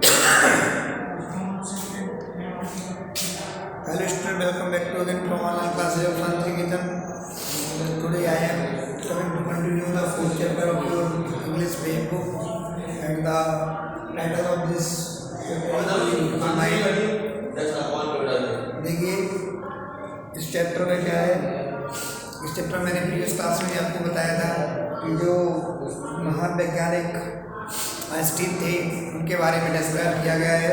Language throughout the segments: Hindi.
Hello student, welcome back to again from online classes of Sanskritam. Today I am coming to continue the fourth chapter of your English main book, and the title of this chapter is mind. देखिए इस चैप्टर में क्या है। इस चैप्टर में मैंने प्रीवियस क्लास में आपको बताया था कि जो महान वैज्ञानिक आइंस्टीन थे उनके बारे में डिस्क्राइब किया गया है।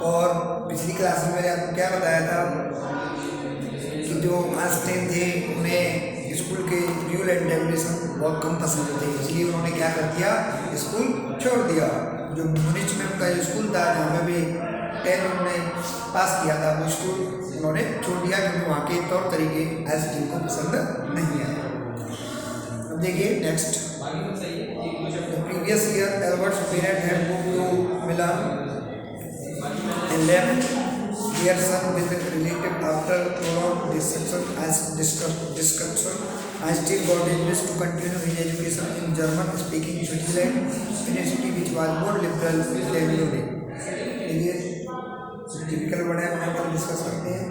और पिछली क्लास में मैंने आपको क्या बताया था कि जो आइंस्टीन थे उन्हें स्कूल के रूल एंड रेगुलेशन बहुत कम पसंद थे, इसलिए उन्होंने क्या कर दिया, स्कूल छोड़ दिया। जो म्यूनिच में उनका जो स्कूल था जहाँ पे भी 10 उन्होंने पास किया था वो स्कूल उन्होंने छोड़ दिया क्योंकि वहाँ के तौर तरीके आइंस्टीन को पसंद नहीं आए। अब देखिए next, previous year Albert parent had moved to Milan and left their son with relative after prolonged discussion. Einstein got his wish to continue his education in German-speaking Switzerland, university which was more liberal than Munich. ये टिपिकल वर्ड है, वहाँ पर डिस्कस करते हैं।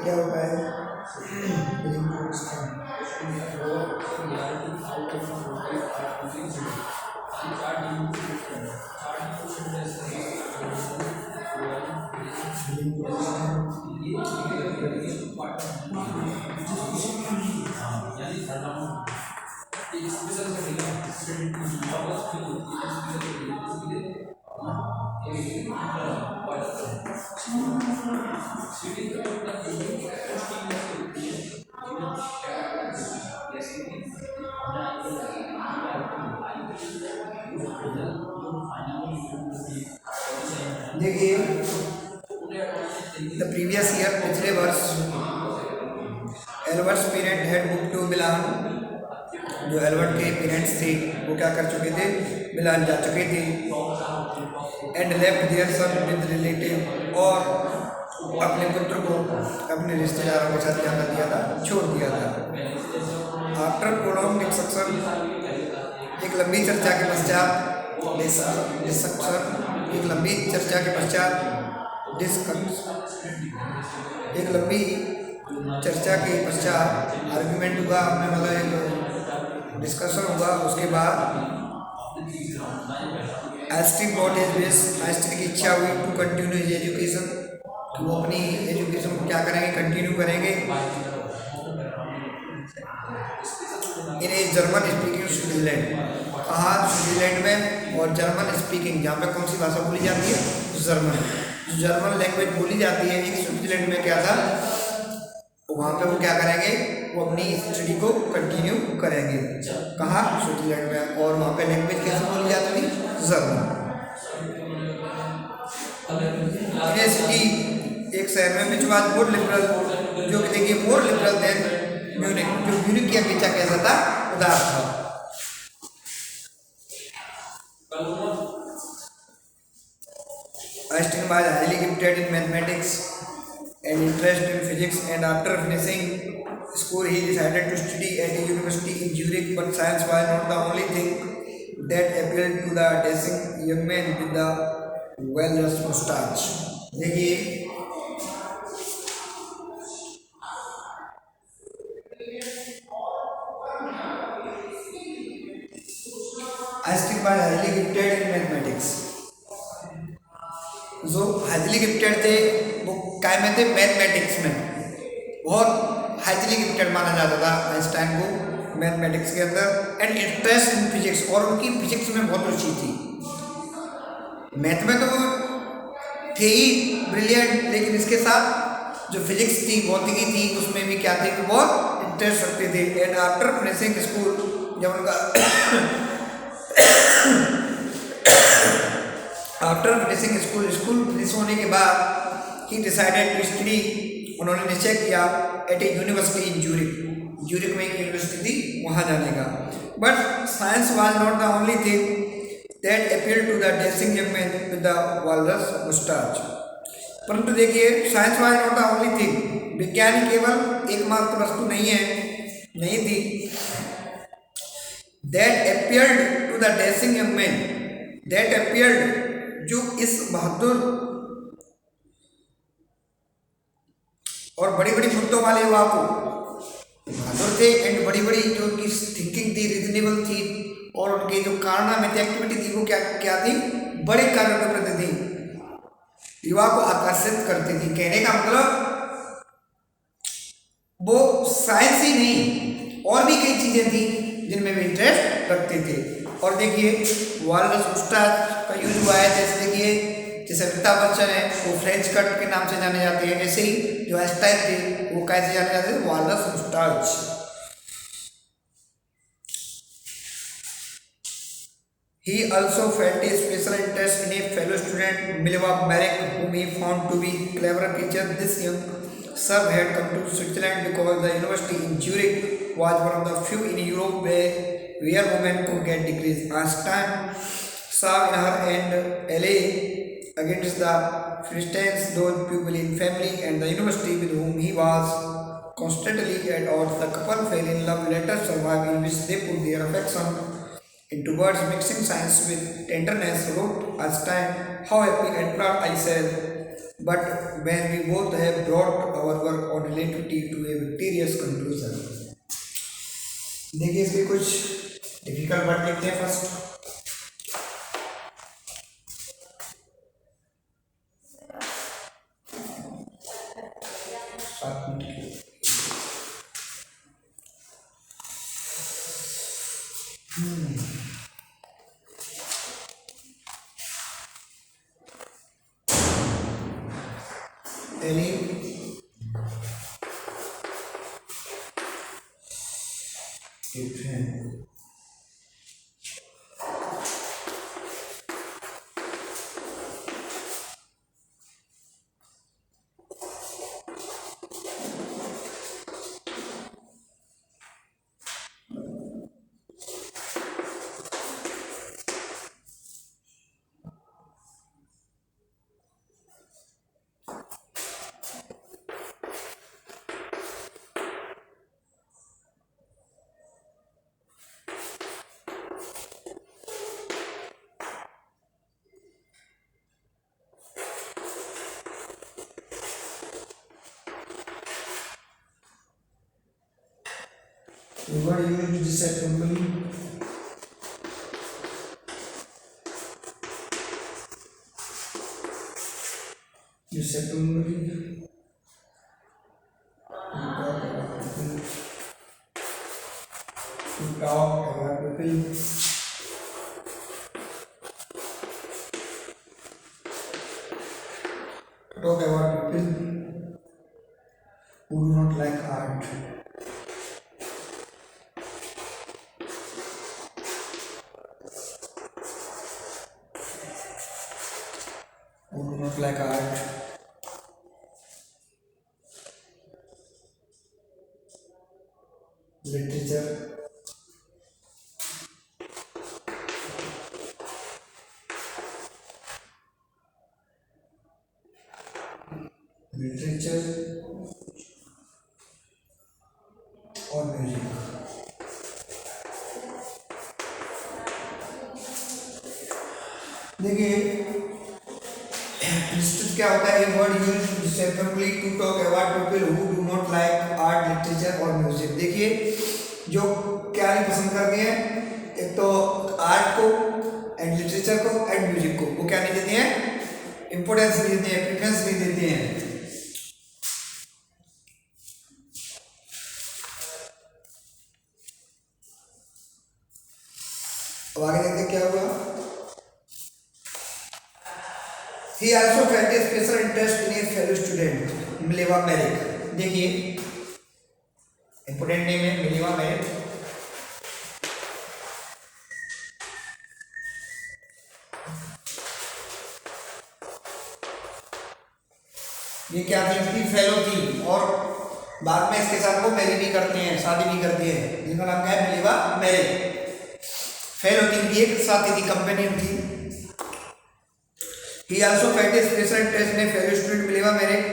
क्या होता है देखिए द प्रीवियस ईयर पिछले वर्ष Albert's parent had moved to Milan. जो एल्बर्ट के पेरेंट्स थे वो क्या कर चुके थे, मिलान जा चुके थे। And left their son with relative, और अपने पुत्र को अपने रिश्तेदारों के साथ क्या कर दिया था, छोड़ दिया था। आफ्टर प्रोलॉन्ग डिस्कशन, एक लंबी चर्चा के पश्चात, एक लंबी चर्चा के पश्चात आर्गुमेंट हुआ, मतलब एक डिस्कशन हुआ। उसके बाद Einstein got his wish, Einstein की इच्छा हुई टू कंटिन्यू हिज एजुकेशन, कि वो अपनी एजुकेशन को क्या करेंगे, कंटिन्यू करेंगे इन ए जर्मन स्पीकिंग स्विट्जरलैंड। कहाँ, स्विट्जरलैंड में। और जर्मन स्पीकिंग, जहाँ पे कौन सी भाषा बोली जाती है, जर्मन। जर्मन लैंग्वेज बोली जाती है एक स्विट्जरलैंड में क्या था, वहाँ पे वो क्या करेंगे, वो अपनी स्टडी को कंटिन्यू करेंगे। कहाँ, स्विट्जरलैंड में। और वहाँ पे लैंग्वेज कैसे बोली जाती थी, जर्मन। यूनिवर्सिटी, एक शहर में विच वाज मोर लिबरल, जो कि देखिए मोर लिबरल देन म्यूनिक, जो म्यूनिक की अपेक्षा कैसा था, उदार था। Einstein was highly gifted in mathematics and interested in physics, and after finishing school he decided to study at a university in Zurich, but science was not the only thing that appealed to the dashing young man with the well-dressed mustache. देखिए Einstein was highly gifted in mathematics. जो हाईली गिफ्टेड थे वो काय में थे, मैथमेटिक्स में। बहुत हाईली गिफ्टेड माना जाता था आइंस्टाइन को मैथमेटिक्स के अंदर। एंड इंटरेस्ट इन फिजिक्स, और उनकी फिजिक्स में बहुत रुचि थी। मैथ में तो वो थे ही ब्रिलियंट, लेकिन इसके साथ जो फिजिक्स थी, भौतिकी थी, उसमें भी क्या थे, बहुत इंटरेस्ट रखते थे। एंड आफ्टर फिनिशिंग स्कूल, जब उनका आफ्टर फिनिशिंग स्कूल फिनिश होने के बाद ही डिसाइडेड टू स्टडी, उन्होंने निश्चय किया एट ए यूनिवर्सिटी इन ज्यूरिख में एक यूनिवर्सिटी थी, वहाँ जाने का। But science was not the only thing that appealed to the dancing young man with the walrus mustache. परंतु देखिए science was not the only thing, विज्ञान ही केवल एकमात्र वस्तु नहीं थी। That appeared to the dashing young man, that appeared जो इस बहादुर और बड़ी बड़ी मुद्दों वाले युवा को बहादुर थे एंड बड़ी बड़ी जो उनकी थिंकिंग थी रीजनेबल थी और उनके जो कारनामे थे एक्टिविटी थी वो क्या थी, बड़े कार्यों के प्रति थी, युवा को आकर्षित करती थी। कहने का मतलब वो साइंस ही नहीं और भी कई चीजें थी जिनमें भी इंटरेस्ट रखते थे। और देखिए वालरस मुस्टाच का यूज हुआ है, जैसे देखिए जैसे अमिताभ बच्चन है वो फ्रेंच कट के नाम से जाने जाते हैं, ऐसे ही जो आइंस्टाइन थे वो कैसे जाने जाते थे, walrus मुस्टाच। He also felt a special interest in a fellow student, Mileva Merrick, whom he found to be a clever creature. This young sir had come to Switzerland because the university in Zurich was one of the few in Europe where women could get degrees. Einstein saw in her and LA against the Philistines those people in family and the university with whom he was constantly at odds. The couple fell in love. Later survived in which they put their affection into words, mixing science with tenderness. Wrote Einstein, how happy and proud I said, but when we both have brought our work on relativity to a victorious conclusion. देखिए इसमें कुछ डिफिकल्ट वर्ड देखते हैं। First what are you going to decide company? You said company. To talk about people. Talk about people who do not like art. Who do not like art. Literature. और म्यूजिक। देखिए निश्चित क्या होता है, word use separately to talk about people who do not like art, literature और म्यूजिक। देखिए जो क्या नहीं पसंद करते हैं, एक तो आर्ट को एंड लिटरेचर को एंड म्यूजिक को, वो क्या नहीं देते हैं, इंपोर्टेंस नहीं देते हैं, प्रेफरेंस नहीं देते हैं। अब आगे देखते क्या हुआ। He also felt a special interest in a fellow student, Mileva Merrick. देखिए इंपोर्टेंट नेम है मिलेवा मैरिक। ये क्या थी, इसकी फेलो थी और बाद में इसके साथ वो मैरी नहीं करते हैं, शादी नहीं करते हैं, जिनका नाम क्या है मिलेवा मैरिक। फेलो थी, एक साथी थी, कंपेनियन थी। ही आल्सो फेल्ट ए स्पेशल इंटरेस्ट ने फेलो स्टूडेंट मिलेवा मेरिट,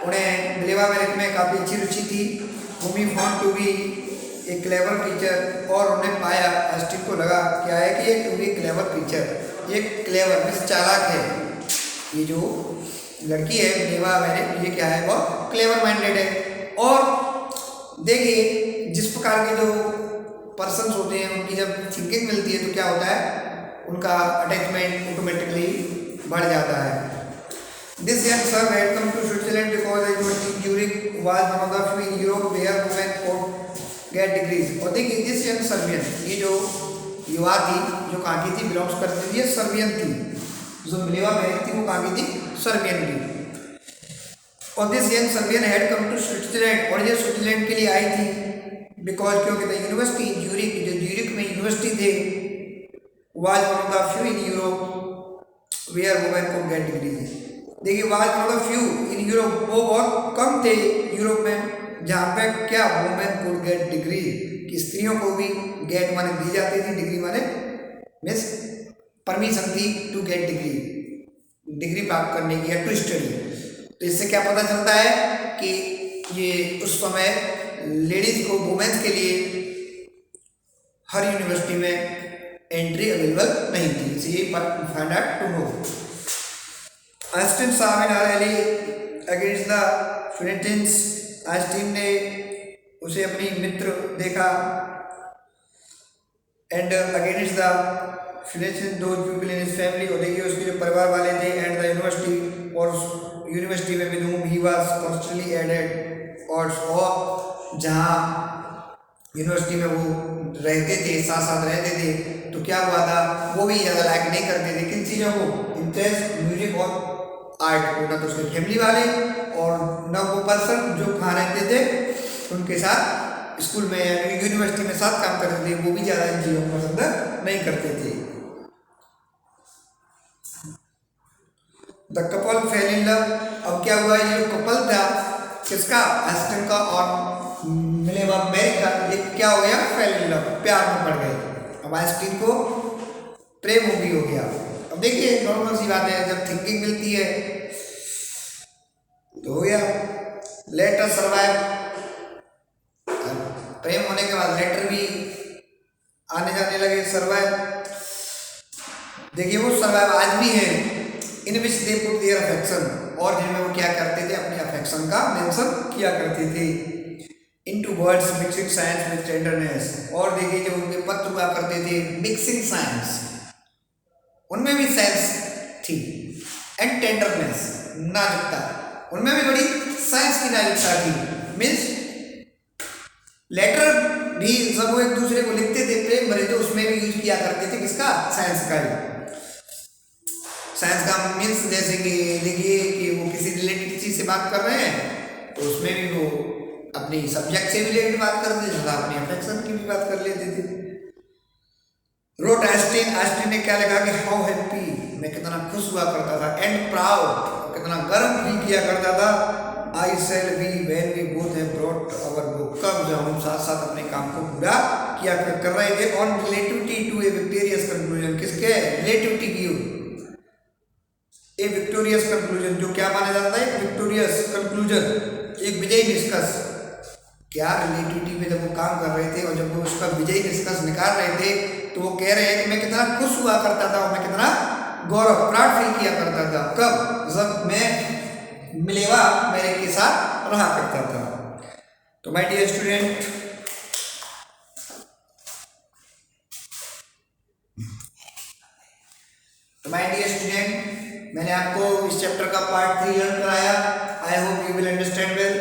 उन्हें मिलेवा मेरिट में काफ़ी अच्छी रुचि थी। whom he found to be a clever creature, और उन्हें पाया, अस्टिन को लगा क्या है कि ये टू बी क्लेवर क्रीचर, ये क्लेवर मीन्स चालाक है, ये जो लड़की है मिलेवा मेरिट ये क्या है, वो क्लेवर माइंडेड है। और देखिए जिस प्रकार के जो पर्सन्स होते हैं उनकी जब थिंकिंग मिलती है तो क्या होता है, उनका अटैचमेंट ऑटोमेटिकली बढ़ जाता है। This young sir had come to Switzerland because the university Zurich was one of the few in Europe where women could get degrees। और देखिए this young Serbian, ये जो युवा थी जो कहाँ की थी, बिलोंग्स करती थी, ये सर्बियन थी, जो मिलेवा मेरिट थी वो कहाँ की थी, सर्बियन की। और this young Serbian had come to Switzerland, और ये स्विट्जरलैंड के लिए आई थी बिकॉज क्योंकि द यूनिवर्सिटी ज्यूरिक, जो ज्यूरिक में यूनिवर्सिटी थे, was one of the few in Europe where women could get degrees. देखिए was one of the few in Europe, वो बहुत कम थे यूरोप में जहाँ पे क्या वुमेन को गेट डिग्री, कि स्त्रियों को भी गेट माने दी जाती थी, डिग्री माने मीन्स परमिशन थी टू गेट डिग्री, डिग्री प्राप्त करने की या टू स्टडी। तो इससे क्या पता चलता है कि ये उस समय लेडीज को, वुमेन्स के लिए हर यूनिवर्सिटी में एंट्री अवेलेबल नहीं थी, इसलिए find out to know. Einstein साहब in rally against the Philistines, Einstein ने उसे अपनी मित्र देखा, एंड अगेंस्ट द फिलिटीन्स दो पीपल इन हिज फैमिली, और देखिए उसके जो परिवार वाले थे, एंड द यूनिवर्सिटी, और यूनिवर्सिटी में with whom he was constantly added, और जहाँ यूनिवर्सिटी में वो रहते थे, साथ साथ रहते थे, तो क्या हुआ था, वो भी ज़्यादा लाइक नहीं करते थे किन चीज़ों को, इंटरेस्ट म्यूजिक और आर्ट को, ना तो उसके फैमिली वाले और न वो पर्सन जो कहाँ रहते थे उनके साथ स्कूल में या यूनिवर्सिटी में साथ काम करते थे, वो भी ज़्यादा इन चीज़ों को पसंद नहीं करते थे। The couple fail in love, अब क्या हुआ, ये जो कपल था किसका, आइंस्टीन का और मिलेवा मेरिट का, ये क्या हो गया, फेल इन लव, प्यार में पड़ गए। अब आइंस्टीन को प्रेम भी हो गया। अब देखिए नॉर्मल सी बात है, जब थिंकिंग मिलती है तो हो गया। लेटर सर्वाइव, प्रेम होने के बाद लेटर भी आने जाने लगे, सर्वाइव। देखिए वो सर्वाइव आज भी है, इन विच दे पुट देयर अफेक्शन, और जिनमें वो क्या करते थे, अपने अफेक्शन का मेंशन किया करते थे। Into words mixing science with tenderness, और देखिए जो उनके पत्र हुआ करते थे मिक्सिंग साइंस, उनमें भी साइंस थी, एंड टेंडरनेस नाजुकता, उनमें भी बड़ी साइंस की नाजुकता थी। मीन्स लेटर भी सब वो एक दूसरे को लिखते थे प्रेम भरे, तो उसमें भी यूज किया करते थे किसका, साइंस का ही। साइंस का मीन्स जैसे कि देखिए कि वो किसी रिलेटेड चीज से बात कर रहे हैं तो उसमें भी वो अपनी सब्जेक्ट से भी रिलेटेड बात करते थे, अपनी अफेक्शन की भी बात कर लेते थे। रोट आइंस्टीन, आइंस्टीन ने क्या लिखा कि हाउ हैप्पी, मैं कितना खुश हुआ करता था, एंड प्राउड, कितना गर्व फील किया करता था, I sell we when we both have brought our book, कब जब हम साथ साथ अपने काम को पूरा किया कर रहे थे, on relativity to a victorious conclusion, किसके रिलेटिविटी की, ए विक्टोरियस कंक्लूजन, जो क्या माना जाता है, विक्टोरियस कंक्लूजन, एक विजयी निष्कर्ष। क्या रिलेटिविटी में जब वो काम कर रहे थे और जब वो उसका विजयी निष्कर्ष निकाल रहे थे तो वो कह रहे हैं कि मैं कितना खुश हुआ करता था और मैं कितना गौरव प्राउड फील किया करता था, कब, जब मैं मिलेवा मेरे के साथ रहा करता था। तो माय डियर स्टूडेंट, मैंने आपको इस चैप्टर का पार्ट 3 लर्न कराया, I hope you will understand well.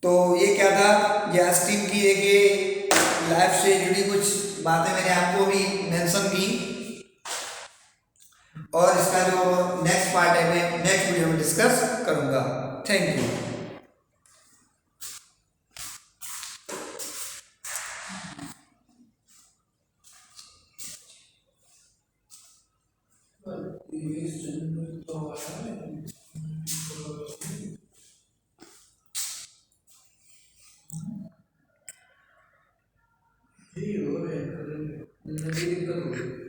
तो ये क्या था, ये आइंस्टीन की एक ये लाइफ से जुड़ी कुछ बातें मैंने आपको भी मेंशन की, और इसका जो नेक्स्ट पार्ट है मैं नेक्स्ट वीडियो में डिस्कस करूंगा। Thank you. ज़रूर।